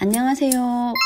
안녕하세요.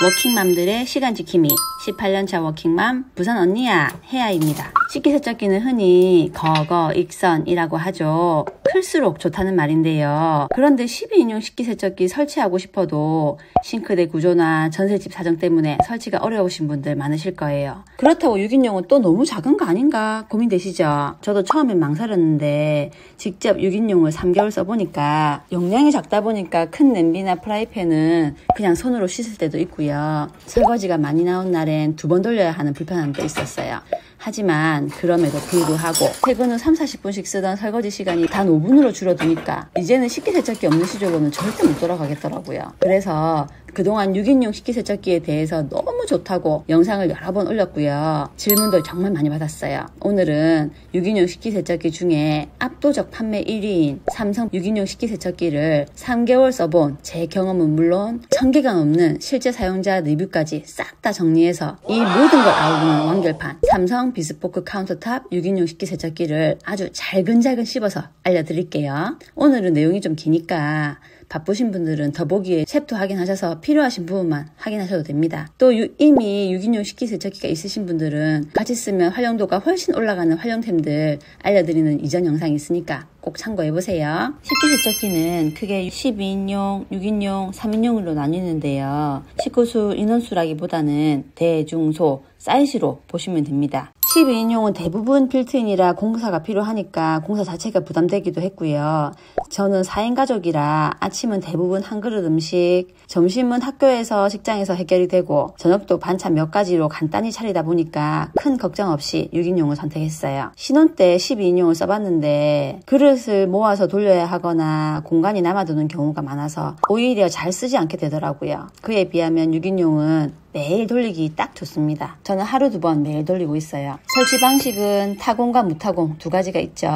워킹맘들의 시간지킴이 18년차 워킹맘 부산 언니야 혜아입니다. 식기세척기는 흔히 거거, 익선이라고 하죠. 클수록 좋다는 말인데요. 그런데 12인용 식기세척기 설치하고 싶어도 싱크대 구조나 전셋집 사정 때문에 설치가 어려우신 분들 많으실 거예요. 그렇다고 6인용은 또 너무 작은 거 아닌가 고민되시죠? 저도 처음엔 망설였는데 직접 6인용을 3개월 써보니까 용량이 작다 보니까 큰 냄비나 프라이팬은 그냥 손으로 씻을 때도 있고요. 설거지가 많이 나온 날엔 2번 돌려야 하는 불편함도 있었어요. 하지만 그럼에도 불구하고 퇴근 후 30-40분씩 쓰던 설거지 시간이 단 5분으로 줄어드니까 이제는 식기세척기 없는 시절로는 절대 못 돌아가겠더라고요. 그래서 그동안 6인용 식기세척기에 대해서 너무 좋다고 영상을 여러 번 올렸고요. 질문도 정말 많이 받았어요. 오늘은 6인용 식기세척기 중에 압도적 판매 1위인 삼성 6인용 식기세척기를 3개월 써본 제 경험은 물론 1000개가 넘는 실제 사용자 리뷰까지 싹 다 정리해서 이 모든 걸 아우르는 완결판 삼성 비스포크 카운터탑 6인용 식기세척기를 아주 잘근잘근 씹어서 알려드릴게요. 오늘은 내용이 좀 기니까 바쁘신 분들은 더보기에 챕터 확인하셔서 필요하신 부분만 확인하셔도 됩니다. 또 이미 6인용 식기세척기가 있으신 분들은 같이 쓰면 활용도가 훨씬 올라가는 활용템들 알려드리는 이전 영상이 있으니까 꼭 참고해보세요. 식기세척기는 크게 12인용, 6인용, 3인용으로 나뉘는데요. 식구수, 인원수라기보다는 대중소, 사이즈로 보시면 됩니다. 12인용은 대부분 빌트인이라 공사가 필요하니까 공사 자체가 부담되기도 했고요. 저는 4인 가족이라 아침은 대부분 한 그릇 음식, 점심은 학교에서 직장에서 해결이 되고 저녁도 반찬 몇 가지로 간단히 차리다 보니까 큰 걱정 없이 6인용을 선택했어요. 신혼 때 12인용을 써봤는데 그릇을 모아서 돌려야 하거나 공간이 남아도는 경우가 많아서 오히려 잘 쓰지 않게 되더라고요. 그에 비하면 6인용은 매일 돌리기 딱 좋습니다. 저는 하루 2번 매일 돌리고 있어요. 설치 방식은 타공과 무타공 2가지가 있죠.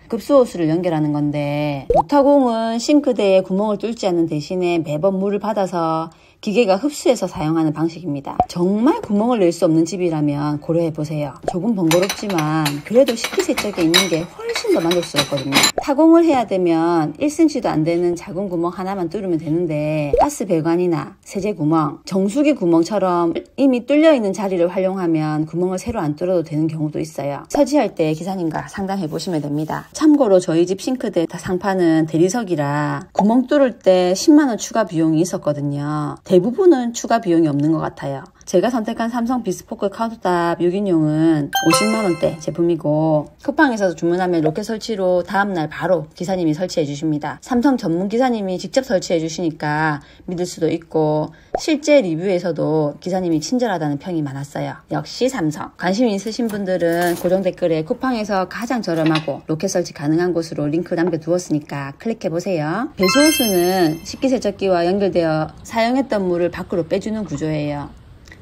급수호수를 연결하는 건데 무타공은 싱크대에 구멍을 뚫지 않는 대신에 매번 물을 받아서 기계가 흡수해서 사용하는 방식입니다. 정말 구멍을 낼 수 없는 집이라면 고려해보세요. 조금 번거롭지만 그래도 식기세척기에 있는 게 훨씬 더 만족스럽거든요. 타공을 해야 되면 1cm도 안 되는 작은 구멍 하나만 뚫으면 되는데 가스 배관이나 세제 구멍, 정수기 구멍처럼 이미 뚫려있는 자리를 활용하면 구멍을 새로 안 뚫어도 되는 경우도 있어요. 설치할 때 기사님과 상담해보시면 됩니다. 참고로 저희 집 싱크대 상판은 대리석이라 구멍 뚫을 때 10만원 추가 비용이 있었거든요. 대부분은 추가 비용이 없는 것 같아요. 제가 선택한 삼성 비스포크 카운터탑 6인용은 50만원대 제품이고 쿠팡에서 주문하면 로켓 설치로 다음날 바로 기사님이 설치해 주십니다. 삼성 전문 기사님이 직접 설치해 주시니까 믿을 수도 있고 실제 리뷰에서도 기사님이 친절하다는 평이 많았어요. 역시 삼성. 관심 있으신 분들은 고정 댓글에 쿠팡에서 가장 저렴하고 로켓 설치 가능한 곳으로 링크 남겨두었으니까 클릭해보세요. 배수호수는 식기세척기와 연결되어 사용했던 물을 밖으로 빼주는 구조예요.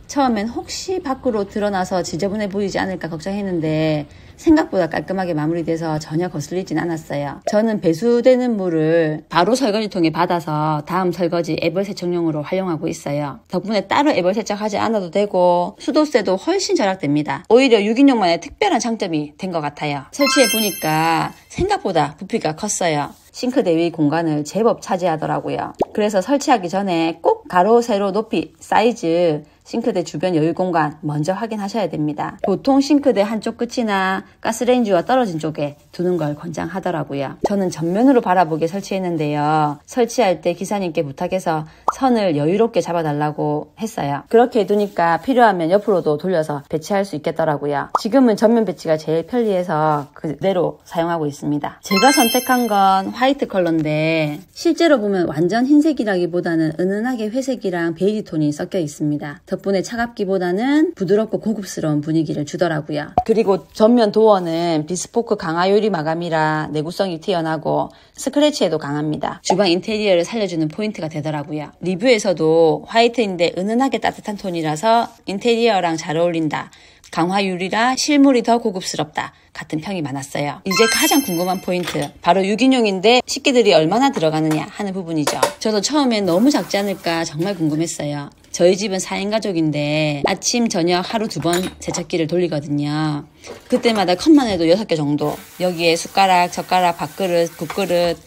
처음엔 혹시 밖으로 드러나서 지저분해 보이지 않을까 걱정했는데 생각보다 깔끔하게 마무리돼서 전혀 거슬리진 않았어요. 저는 배수되는 물을 바로 설거지통에 받아서 다음 설거지 애벌 세척용으로 활용하고 있어요. 덕분에 따로 애벌 세척하지 않아도 되고 수도세도 훨씬 절약됩니다. 오히려 6인용만의 특별한 장점이 된 것 같아요. 설치해보니까 생각보다 부피가 컸어요. 싱크대 위 공간을 제법 차지하더라고요. 그래서 설치하기 전에 꼭 가로, 세로, 높이, 사이즈, 싱크대 주변 여유 공간 먼저 확인하셔야 됩니다. 보통 싱크대 한쪽 끝이나 가스레인지와 떨어진 쪽에 두는 걸 권장하더라고요. 저는 전면으로 바라보게 설치했는데요. 설치할 때 기사님께 부탁해서 선을 여유롭게 잡아달라고 했어요. 그렇게 해두니까 필요하면 옆으로도 돌려서 배치할 수 있겠더라고요. 지금은 전면 배치가 제일 편리해서 그대로 사용하고 있습니다. 제가 선택한 건 화이트 컬러인데 실제로 보면 완전 흰색이라기보다는 은은하게 회색이랑 베이지 톤이 섞여 있습니다. 덕분에 차갑기보다는 부드럽고 고급스러운 분위기를 주더라고요. 그리고 전면 도어는 비스포크 강화 유리 마감이라 내구성이 뛰어나고 스크래치에도 강합니다. 주방 인테리어를 살려주는 포인트가 되더라고요. 리뷰에서도 화이트인데 은은하게 따뜻한 톤이라서 인테리어랑 잘 어울린다. 강화 유리라 실물이 더 고급스럽다 같은 평이 많았어요. 이제 가장 궁금한 포인트, 바로 6인용인데 식기들이 얼마나 들어가느냐 하는 부분이죠. 저도 처음엔 너무 작지 않을까 정말 궁금했어요. 저희 집은 4인 가족인데 아침 저녁 하루 2번 세척기를 돌리거든요. 그때마다 컵만 해도 6개 정도, 여기에 숟가락, 젓가락, 밥그릇, 국그릇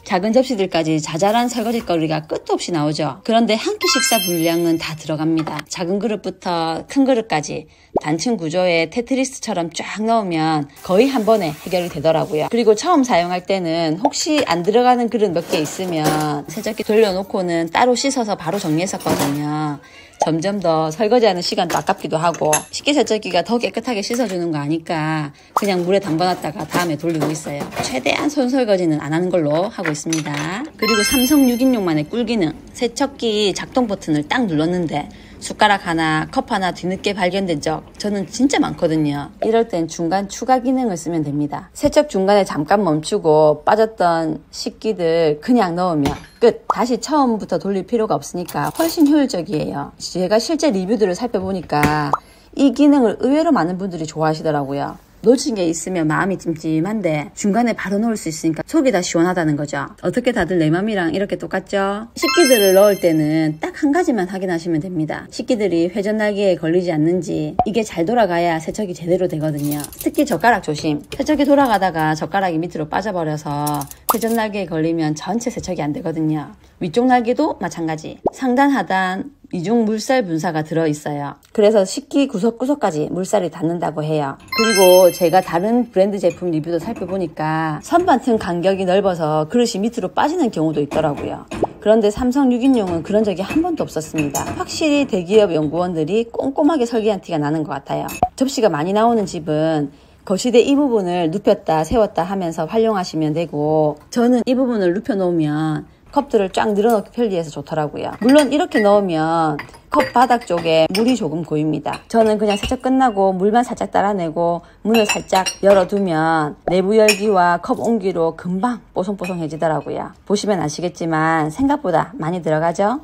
작은 접시들까지 자잘한 설거지거리가 끝도 없이 나오죠. 그런데 한 끼 식사 분량은 다 들어갑니다. 작은 그릇부터 큰 그릇까지 단층 구조의 테트리스처럼 쫙 넣으면 거의 한 번에 해결이 되더라고요. 그리고 처음 사용할 때는 혹시 안 들어가는 그릇 몇 개 있으면 세척기 돌려놓고는 따로 씻어서 바로 정리했었거든요. 점점 더 설거지하는 시간도 아깝기도 하고 식기세척기가 더 깨끗하게 씻어주는 거 아니까 그냥 물에 담가놨다가 다음에 돌리고 있어요. 최대한 손설거지는 안 하는 걸로 하고 있습니다. 그리고 삼성 6인용만의 꿀기능, 세척기 작동 버튼을 딱 눌렀는데 숟가락 하나, 컵 하나 뒤늦게 발견된 적 저는 진짜 많거든요. 이럴 땐 중간 추가 기능을 쓰면 됩니다. 세척 중간에 잠깐 멈추고 빠졌던 식기들 그냥 넣으면 끝! 다시 처음부터 돌릴 필요가 없으니까 훨씬 효율적이에요. 제가 실제 리뷰들을 살펴보니까 이 기능을 의외로 많은 분들이 좋아하시더라고요. 놓친 게 있으면 마음이 찜찜한데 중간에 바로 넣을 수 있으니까 속이 다 시원하다는 거죠. 어떻게 다들 내 맘이랑 이렇게 똑같죠? 식기들을 넣을 때는 딱 한 가지만 확인하시면 됩니다. 식기들이 회전 날개에 걸리지 않는지. 이게 잘 돌아가야 세척이 제대로 되거든요. 특히 젓가락 조심. 세척이 돌아가다가 젓가락이 밑으로 빠져버려서 회전 날개에 걸리면 전체 세척이 안 되거든요. 위쪽 날개도 마찬가지. 상단 하단 이중 물살 분사가 들어있어요. 그래서 식기 구석구석까지 물살이 닿는다고 해요. 그리고 제가 다른 브랜드 제품 리뷰도 살펴보니까 선반 틈 간격이 넓어서 그릇이 밑으로 빠지는 경우도 있더라고요. 그런데 삼성 6인용은 그런 적이 한 번도 없었습니다. 확실히 대기업 연구원들이 꼼꼼하게 설계한 티가 나는 것 같아요. 접시가 많이 나오는 집은 거실대 이 부분을 눕혔다 세웠다 하면서 활용하시면 되고, 저는 이 부분을 눕혀 놓으면 컵들을 쫙 늘어놓기 편리해서 좋더라고요. 물론 이렇게 넣으면 컵 바닥 쪽에 물이 조금 고입니다. 저는 그냥 세척 끝나고 물만 살짝 따라내고 문을 살짝 열어두면 내부 열기와 컵 온기로 금방 뽀송뽀송해지더라고요. 보시면 아시겠지만 생각보다 많이 들어가죠?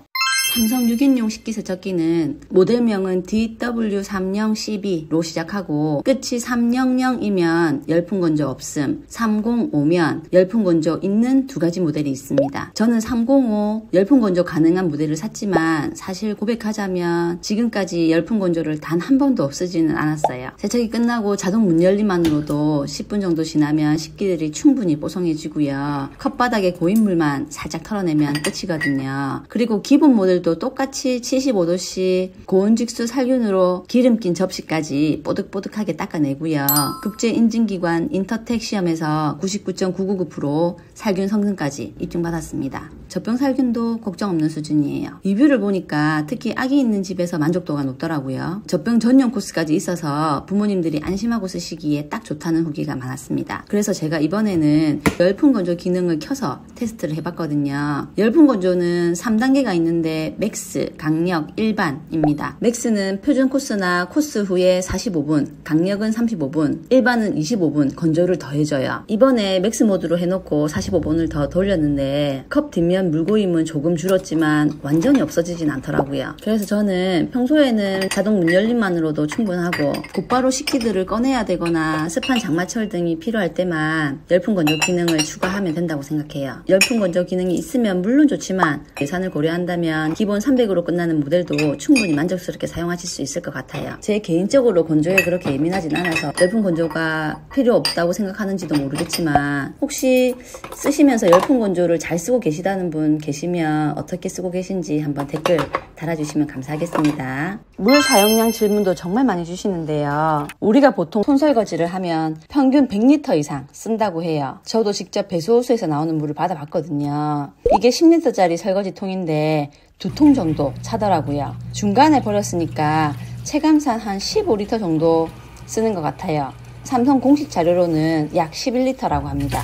삼성 6인용 식기세척기는 모델명은 DW30CB로 시작하고 끝이 300이면 열풍건조 없음, 305면 열풍건조 있는 두 가지 모델이 있습니다. 저는 305 열풍건조 가능한 모델을 샀지만 사실 고백하자면 지금까지 열풍건조를 단 한 번도 없애지는 않았어요. 세척이 끝나고 자동 문 열림만으로도 10분 정도 지나면 식기들이 충분히 뽀송해지고요. 컵바닥에 고인 물만 살짝 털어내면 끝이거든요. 그리고 기본 모델 도 똑같이 75도씨 고온직수 살균으로 기름 낀 접시까지 뽀득뽀득하게 닦아내고요. 국제인증기관 인터텍 시험에서 99.999% 살균 성능까지 입증받았습니다. 젖병 살균도 걱정 없는 수준이에요. 리뷰를 보니까 특히 아기 있는 집에서 만족도가 높더라고요. 젖병 전용 코스까지 있어서 부모님들이 안심하고 쓰시기에 딱 좋다는 후기가 많았습니다. 그래서 제가 이번에는 열풍건조 기능을 켜서 테스트를 해봤거든요. 열풍건조는 3단계가 있는데 맥스, 강력, 일반입니다. 맥스는 표준 코스나 코스 후에 45분, 강력은 35분, 일반은 25분 건조를 더해줘요. 이번에 맥스 모드로 해놓고 45분을 더 돌렸는데 컵 뒷면 물고임은 조금 줄었지만 완전히 없어지진 않더라고요. 그래서 저는 평소에는 자동 문 열림만으로도 충분하고 곧바로 식기들을 꺼내야 되거나 습한 장마철 등이 필요할 때만 열풍 건조 기능을 추가하면 된다고 생각해요. 열풍 건조 기능이 있으면 물론 좋지만 예산을 고려한다면 기본 300으로 끝나는 모델도 충분히 만족스럽게 사용하실 수 있을 것 같아요. 제 개인적으로 건조에 그렇게 예민하진 않아서 열풍 건조가 필요 없다고 생각하는지도 모르겠지만 혹시 쓰시면서 열풍 건조를 잘 쓰고 계시다는 분 계시면 어떻게 쓰고 계신지 한번 댓글 달아주시면 감사하겠습니다. 물 사용량 질문도 정말 많이 주시는데요. 우리가 보통 손설거지를 하면 평균 100리터 이상 쓴다고 해요. 저도 직접 배수호수에서 나오는 물을 받아봤거든요. 이게 10리터짜리 설거지통인데 2통 정도 차더라고요. 중간에 버렸으니까 체감상 한 15리터 정도 쓰는 것 같아요. 삼성 공식 자료로는 약 11리터라고 합니다.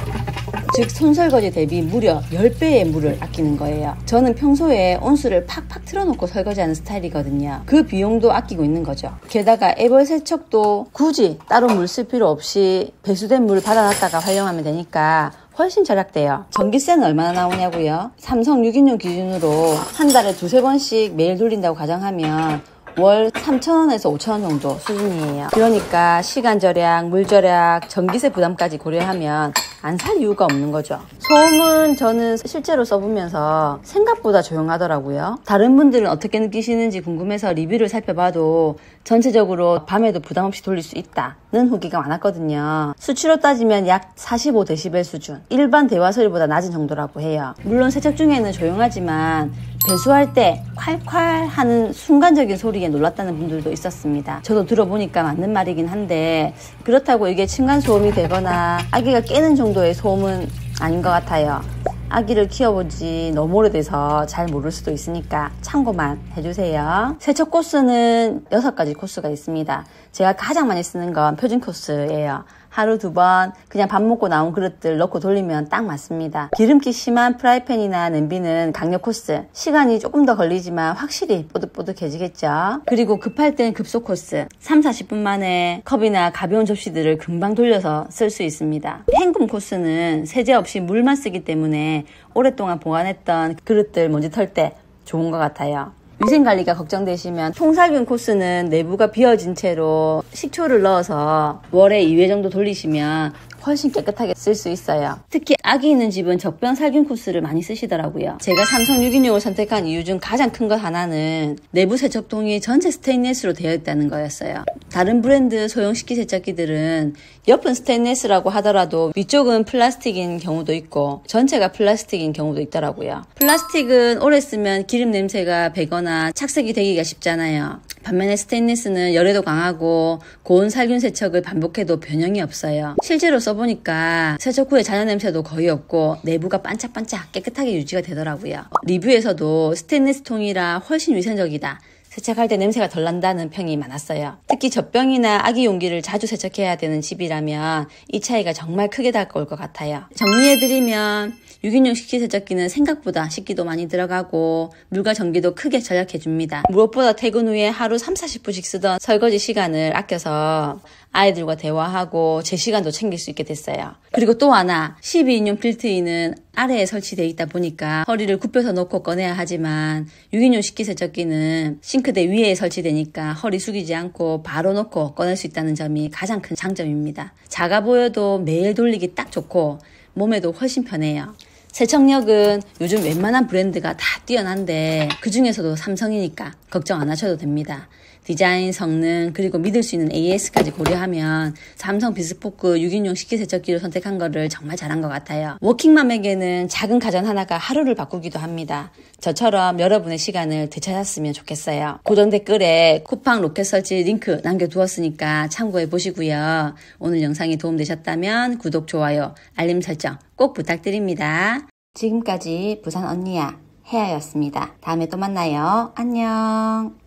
즉 손설거지 대비 무려 10배의 물을 아끼는 거예요. 저는 평소에 온수를 팍팍 틀어놓고 설거지하는 스타일이거든요. 그 비용도 아끼고 있는 거죠. 게다가 애벌 세척도 굳이 따로 물 쓸 필요 없이 배수된 물 받아놨다가 활용하면 되니까 훨씬 절약돼요. 전기세는 얼마나 나오냐고요? 삼성 6인용 기준으로 한 달에 2-3번씩 매일 돌린다고 가정하면 월 3,000원에서 5,000원 정도 수준이에요. 그러니까 시간 절약, 물 절약, 전기세 부담까지 고려하면 안 살 이유가 없는 거죠. 소음은 저는 실제로 써보면서 생각보다 조용하더라고요. 다른 분들은 어떻게 느끼시는지 궁금해서 리뷰를 살펴봐도 전체적으로 밤에도 부담 없이 돌릴 수 있다는 후기가 많았거든요. 수치로 따지면 약 45dB 수준, 일반 대화 소리보다 낮은 정도라고 해요. 물론 세척 중에는 조용하지만 배수할 때 콸콸 하는 순간적인 소리에 놀랐다는 분들도 있었습니다. 저도 들어보니까 맞는 말이긴 한데 그렇다고 이게 층간소음이 되거나 아기가 깨는 정도의 소음은 아닌 것 같아요. 아기를 키워보지 너무 오래돼서 잘 모를 수도 있으니까 참고만 해주세요. 세척 코스는 6가지 코스가 있습니다. 제가 가장 많이 쓰는 건 표준 코스예요. 하루 2번 그냥 밥 먹고 나온 그릇들 넣고 돌리면 딱 맞습니다. 기름기 심한 프라이팬이나 냄비는 강력 코스. 시간이 조금 더 걸리지만 확실히 뽀득뽀득해지겠죠. 그리고 급할 땐 급속 코스. 3-40분 만에 컵이나 가벼운 접시들을 금방 돌려서 쓸 수 있습니다. 헹굼 코스는 세제 없이 물만 쓰기 때문에 오랫동안 보관했던 그릇들 먼지 털 때 좋은 것 같아요. 위생관리가 걱정되시면 통살균 코스는 내부가 비어진 채로 식초를 넣어서 월에 2회 정도 돌리시면 훨씬 깨끗하게 쓸 수 있어요. 특히 아기 있는 집은 적병 살균 코스를 많이 쓰시더라고요. 제가 삼성 6인용을 선택한 이유 중 가장 큰 것 하나는 내부 세척통이 전체 스테인리스로 되어 있다는 거였어요. 다른 브랜드 소형 식기세척기들은 옆은 스테인리스라고 하더라도 위쪽은 플라스틱인 경우도 있고 전체가 플라스틱인 경우도 있더라고요. 플라스틱은 오래 쓰면 기름 냄새가 배거나 착색이 되기가 쉽잖아요. 반면에 스테인리스는 열에도 강하고 고온 살균 세척을 반복해도 변형이 없어요. 실제로 써보니까 세척 후에 잔여 냄새도 거의 없고 내부가 반짝반짝 깨끗하게 유지가 되더라고요. 리뷰에서도 스테인리스 통이라 훨씬 위생적이다, 세척할 때 냄새가 덜 난다는 평이 많았어요. 특히 젖병이나 아기 용기를 자주 세척해야 되는 집이라면 이 차이가 정말 크게 다가올 것 같아요. 정리해드리면 6인용 식기세척기는 생각보다 식기도 많이 들어가고 물과 전기도 크게 절약해줍니다. 무엇보다 퇴근 후에 하루 30-40분씩 쓰던 설거지 시간을 아껴서 아이들과 대화하고 제 시간도 챙길 수 있게 됐어요. 그리고 또 하나, 12인용 빌트인은 아래에 설치되어 있다 보니까 허리를 굽혀서 놓고 꺼내야 하지만 6인용 식기세척기는 싱크대 위에 설치되니까 허리 숙이지 않고 바로 놓고 꺼낼 수 있다는 점이 가장 큰 장점입니다. 작아 보여도 매일 돌리기 딱 좋고 몸에도 훨씬 편해요. 세척력은 요즘 웬만한 브랜드가 다 뛰어난데 그 중에서도 삼성이니까 걱정 안 하셔도 됩니다. 디자인, 성능, 그리고 믿을 수 있는 AS까지 고려하면 삼성 비스포크 6인용 식기세척기를 선택한 거를 정말 잘한 것 같아요. 워킹맘에게는 작은 가전 하나가 하루를 바꾸기도 합니다. 저처럼 여러분의 시간을 되찾았으면 좋겠어요. 고정 댓글에 쿠팡 로켓 설치 링크 남겨두었으니까 참고해 보시고요. 오늘 영상이 도움되셨다면 구독, 좋아요, 알림 설정 꼭 부탁드립니다. 지금까지 부산 언니야 혜아였습니다. 다음에 또 만나요. 안녕.